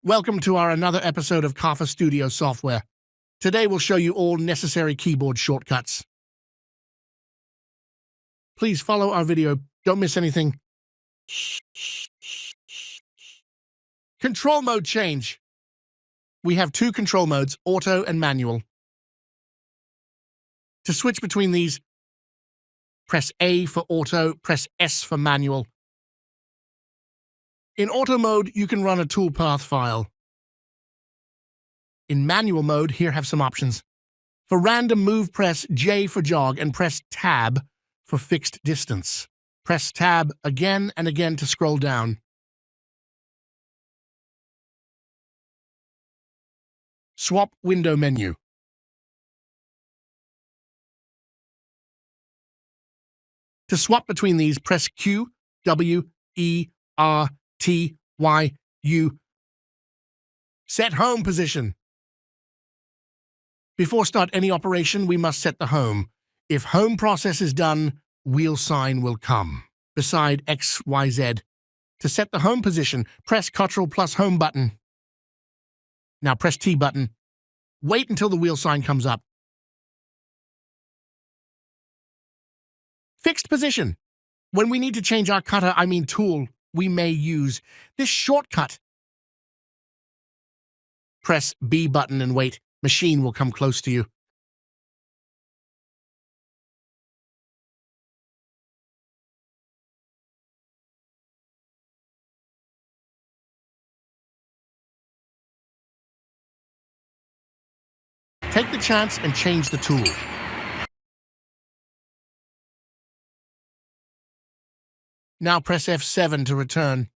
Welcome to our another episode of KAFA Studio software. Today we'll show you all necessary keyboard shortcuts. Please follow our video, don't miss anything. Control mode change. We have two control modes, auto and manual. To switch between these, press A for auto, press S for manual. In auto mode, you can run a toolpath file. In manual mode, here have some options. For random move, press J for jog and press Tab for fixed distance. Press Tab again and again to scroll down. Swap window menu. To swap between these, press Q, W, E, R, T, Y, U. Set home position. Before start any operation, we must set the home. If home process is done, wheel sign will come beside X, Y, Z. To set the home position, press Ctrl plus Home button. Now press T button. Wait until the wheel sign comes up. Fixed position. When we need to change our cutter, tool, we may use this shortcut. Press B button and wait. Machine will come close to you. Take the chance and change the tool. Now press F7 to return.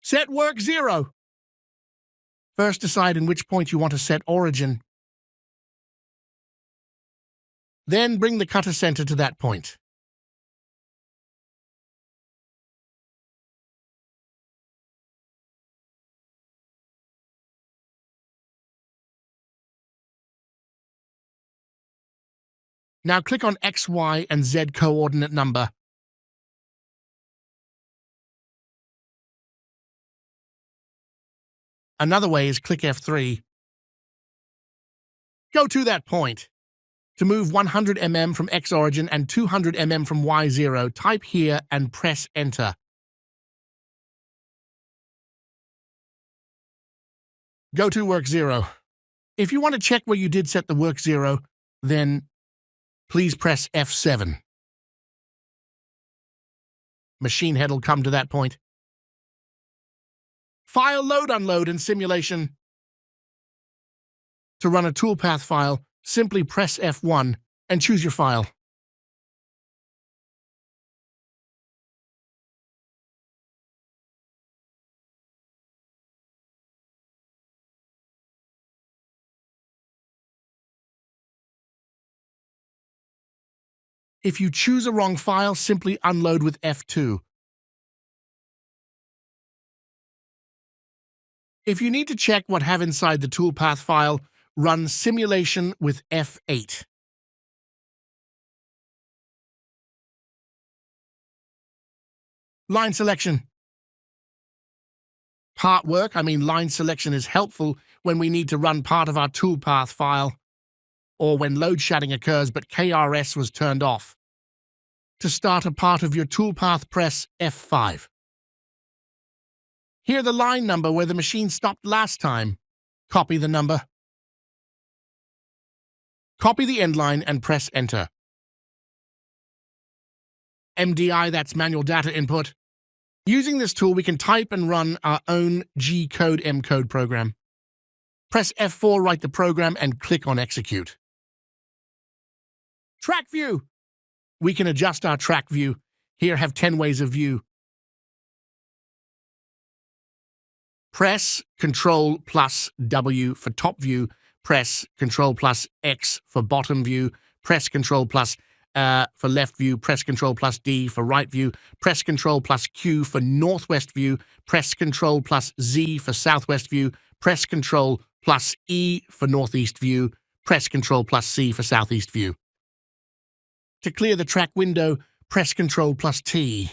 Set work 0. First decide in which point you want to set origin. Then bring the cutter center to that point. Now click on X, Y, and Z coordinate number. Another way is click F3. Go to that point. To move 100 mm from X origin and 200 mm from Y0, type here and press Enter. Go to work 0. If you want to check where you did set the work 0, then please press F7. Machine head will come to that point. File load, unload, and simulation. To run a toolpath file, simply press F1 and choose your file. If you choose a wrong file, simply unload with F2. If you need to check what have inside the toolpath file, run simulation with F8. Line selection. Part work, line selection is helpful when we need to run part of our toolpath file, or when load shedding occurs but KRS was turned off. To start a part of your toolpath, press F5. Hear the line number where the machine stopped last time. Copy the number. Copy the end line and press Enter. MDI, that's manual data input. Using this tool, we can type and run our own G-code M-code program. Press F4, write the program, and click on Execute. Track view. We can adjust our track view. Here have 10 ways of view. Press Ctrl plus W for top view. Press Ctrl plus X for bottom view. Press Ctrl plus for left view. Press Ctrl plus D for right view. Press Ctrl plus Q for northwest view. Press Ctrl plus Z for southwest view. Press Ctrl plus E for northeast view. Press Ctrl plus C for southeast view. To clear the track window, press Ctrl plus T.